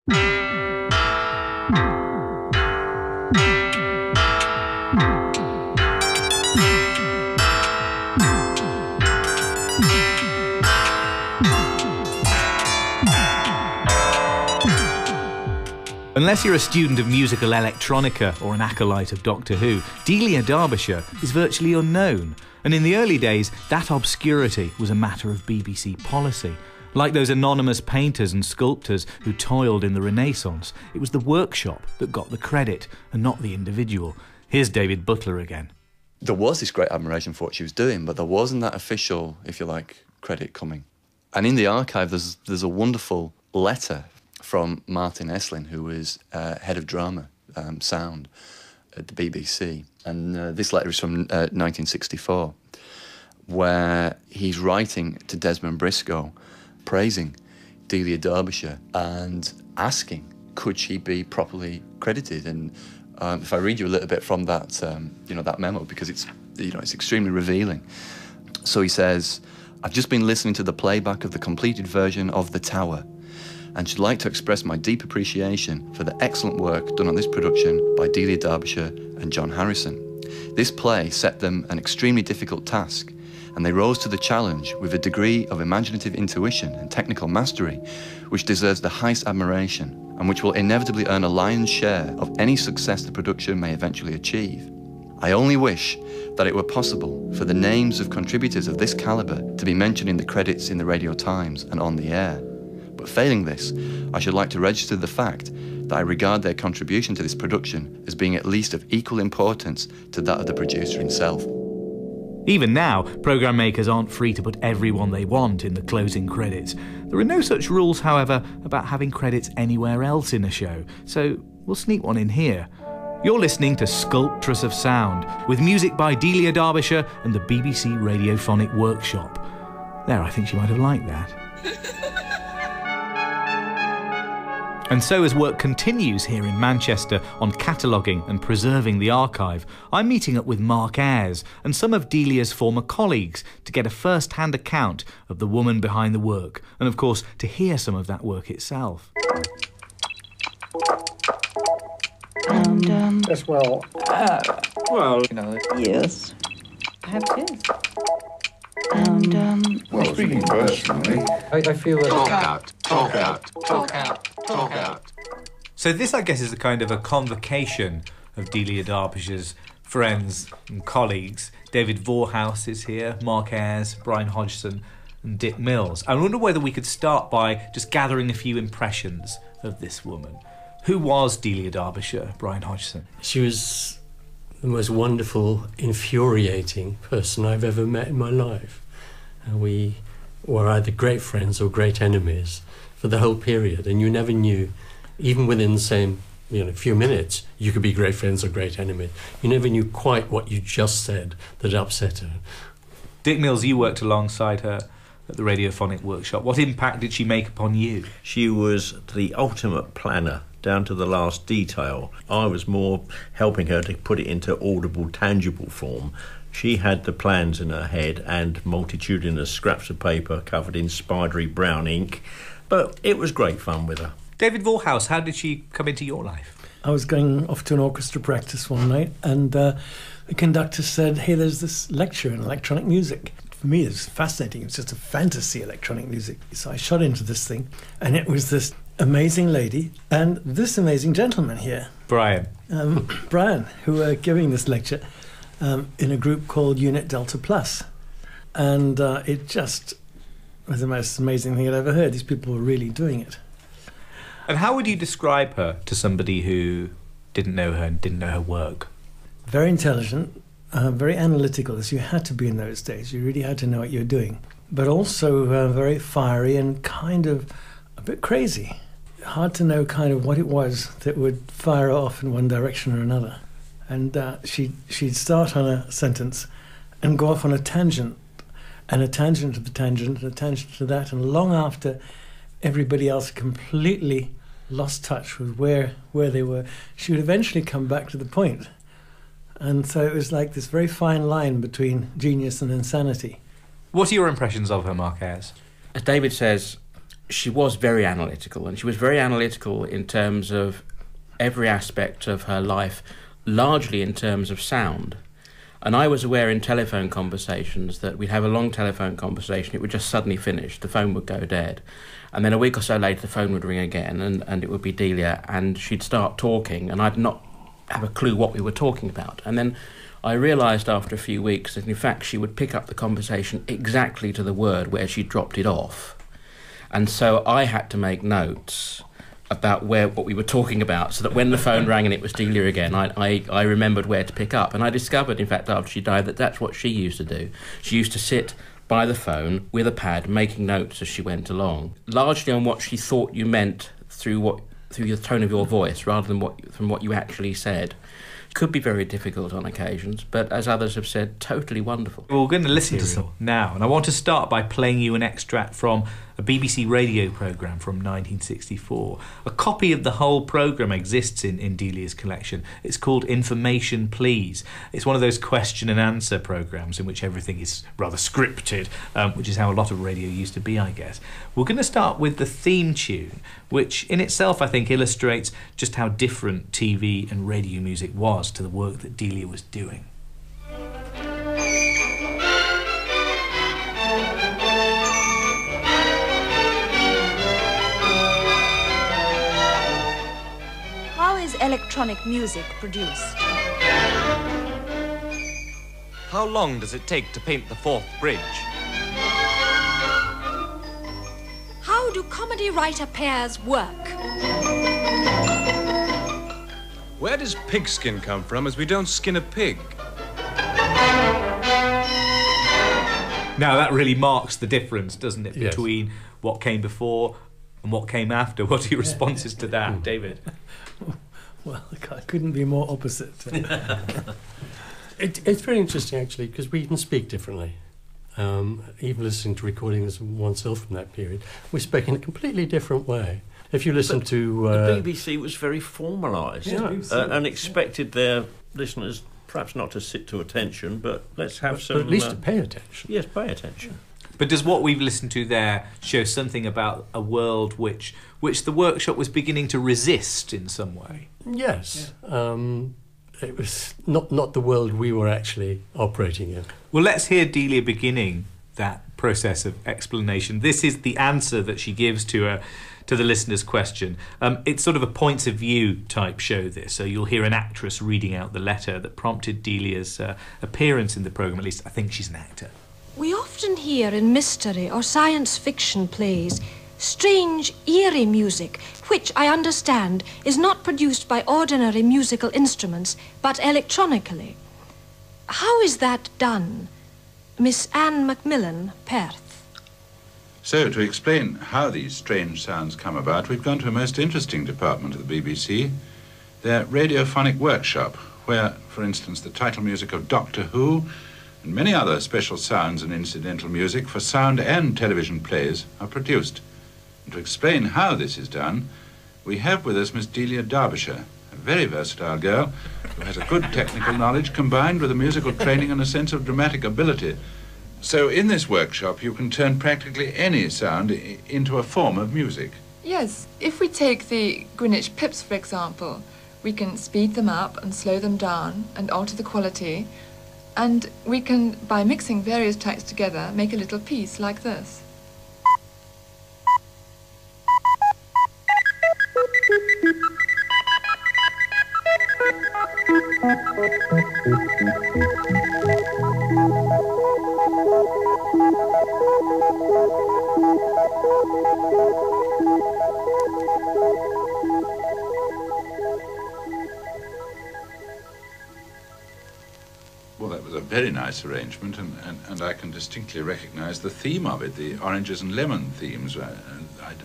Unless you're a student of musical electronica or an acolyte of Doctor Who, Delia Derbyshire is virtually unknown. And in the early days, that obscurity was a matter of BBC policy. Like those anonymous painters and sculptors who toiled in the Renaissance, it was the workshop that got the credit and not the individual. Here's David Butler again. There was this great admiration for what she was doing, but there wasn't that official, if you like, credit coming. And in the archive, there's a wonderful letter from Martin Esslin, who was head of drama, sound at the BBC. And this letter is from 1964, where he's writing to Desmond Briscoe, praising Delia Derbyshire and asking, could she be properly credited? And if I read you a little bit from that, that memo, because it's extremely revealing. So he says, I've just been listening to the playback of the completed version of The Tower, and should like to express my deep appreciation for the excellent work done on this production by Delia Derbyshire and John Harrison. This play set them an extremely difficult task, and they rose to the challenge with a degree of imaginative intuition and technical mastery which deserves the highest admiration and which will inevitably earn a lion's share of any success the production may eventually achieve. I only wish that it were possible for the names of contributors of this calibre to be mentioned in the credits in the Radio Times and on the air. But failing this, I should like to register the fact that I regard their contribution to this production as being at least of equal importance to that of the producer himself. Even now, programme makers aren't free to put everyone they want in the closing credits. There are no such rules, however, about having credits anywhere else in a show, so we'll sneak one in here. You're listening to Sculptress of Sound, with music by Delia Derbyshire and the BBC Radiophonic Workshop. There, I think she might have liked that. And so as work continues here in Manchester on cataloguing and preserving the archive, I'm meeting up with Mark Ayres and some of Delia's former colleagues to get a first-hand account of the woman behind the work, and of course to hear some of that work itself. Yes, well, yes, I have two. Well, speaking personally, I feel that... Talk out. So this, I guess, is a kind of a convocation of Delia Derbyshire's friends and colleagues. David Vorhaus is here, Mark Ayres, Brian Hodgson and Dick Mills. I wonder whether we could start by just gathering a few impressions of this woman. Who was Delia Derbyshire, Brian Hodgson? She was the most wonderful, infuriating person I've ever met in my life. We were either great friends or great enemies for the whole period, and you never knew, even within the same few minutes, you could be great friends or great enemies. You never knew quite what you just said that upset her. Dick Mills, you worked alongside her at the Radiophonic Workshop. What impact did she make upon you? She was the ultimate planner, down to the last detail. I was more helping her to put it into audible, tangible form. She had the plans in her head and multitudinous scraps of paper covered in spidery brown ink, but it was great fun with her. David Vorhaus, how did she come into your life? I was going off to an orchestra practice one night, and the conductor said, hey, there's this lecture in electronic music. For me, it's fascinating. It's just a fantasy, electronic music. So I shot into this thing, and it was this amazing lady and this amazing gentleman here. Brian. Brian, who were giving this lecture in a group called Unit Delta Plus. And it just was the most amazing thing I'd ever heard. These people were really doing it. And how would you describe her to somebody who didn't know her and didn't know her work? Very intelligent, very analytical, as you had to be in those days. You really had to know what you were doing. But also very fiery and kind of a bit crazy. Hard to know kind of what it was that would fire off in one direction or another. And she'd start on a sentence and go off on a tangent, and a tangent to the tangent, and a tangent to that, and long after everybody else completely lost touch with where they were, she would eventually come back to the point. And so it was like this very fine line between genius and insanity. What are your impressions of her, Mark Ayres? As David says, she was very analytical, and she was very analytical in terms of every aspect of her life, largely in terms of sound. And I was aware in telephone conversations that we'd have a long telephone conversation, it would just suddenly finish, the phone would go dead. And then a week or so later, the phone would ring again, and it would be Delia, and she'd start talking, and I'd not have a clue what we were talking about. And then I realised after a few weeks that, in fact, she would pick up the conversation exactly to the word where she dropped it off. And so I had to make notes about what we were talking about, so that when the phone rang and it was Delia again, I remembered where to pick up. And I discovered, in fact, after she died, that that's what she used to do. She used to sit by the phone with a pad, making notes as she went along, largely on what she thought you meant through the tone of your voice, rather than from what you actually said. Could be very difficult on occasions, but as others have said, totally wonderful. Well, we're going to listen to some now, and I want to start by playing you an extract from a BBC radio programme from 1964. A copy of the whole programme exists in Delia's collection. It's called Information Please. It's one of those question and answer programmes in which everything is rather scripted, which is how a lot of radio used to be, I guess. We're going to start with the theme tune, which in itself, I think, illustrates just how different TV and radio music was to the work that Delia was doing. How is electronic music produced? How long does it take to paint the fourth bridge? How do comedy writer pairs work? Where does pigskin come from, as we don't skin a pig? Now that really marks the difference, doesn't it, Yes. between what came before and what came after? What are your responses to that, David? Well, I couldn't be more opposite. It's very interesting, actually, because we can speak differently. Even listening to recordings of oneself from that period, we spoke in a completely different way. If you listen to... the BBC was very formalised, and expected their listeners perhaps not to sit to attention, but let's have some... But at least to pay attention. Yes, pay attention. But does what we've listened to there show something about a world which the workshop was beginning to resist in some way? Yes. It was not the world we were actually operating in. Well, let's hear Delia beginning that process of explanation. This is the answer that she gives to the listener's question. It's sort of a points of view type show, this. So you'll hear an actress reading out the letter that prompted Delia's appearance in the programme. At least I think she's an actor. We often hear in mystery or science fiction plays strange, eerie music, which, I understand, is not produced by ordinary musical instruments, but electronically. How is that done? Miss Anne Macmillan, Perth. So, to explain how these strange sounds come about, we've gone to a most interesting department of the BBC, their radiophonic workshop, where, for instance, the title music of Doctor Who and many other special sounds and incidental music for sound and television plays are produced. And to explain how this is done, we have with us Miss Delia Derbyshire, a very versatile girl who has a good technical knowledge combined with a musical training and a sense of dramatic ability. So in this workshop you can turn practically any sound into a form of music. Yes, if we take the Greenwich pips, for example, we can speed them up and slow them down and alter the quality, and we can, by mixing various types together, make a little piece like this. Well, that was a very nice arrangement, and I can distinctly recognize the theme of it, the oranges and lemon themes.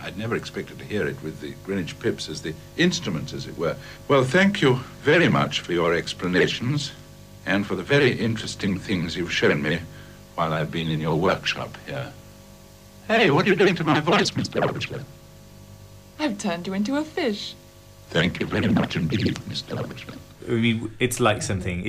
I'd never expected to hear it with the Greenwich pips as the instruments, as it were. Well, thank you very much for your explanations and for the very interesting things you've shown me while I've been in your workshop here. Hey, what are you doing to my voice, Mr. Derbyshire? I've turned you into a fish. Thank you very much indeed, Mr. Derbyshire. I mean, it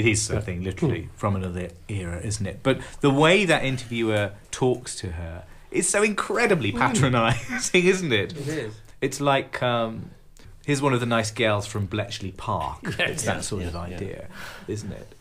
is something literally from another era, isn't it? But the way that interviewer talks to her is so incredibly patronising, isn't it? It is. It's like, here's one of the nice girls from Bletchley Park. Yes. It's that sort of idea, isn't it?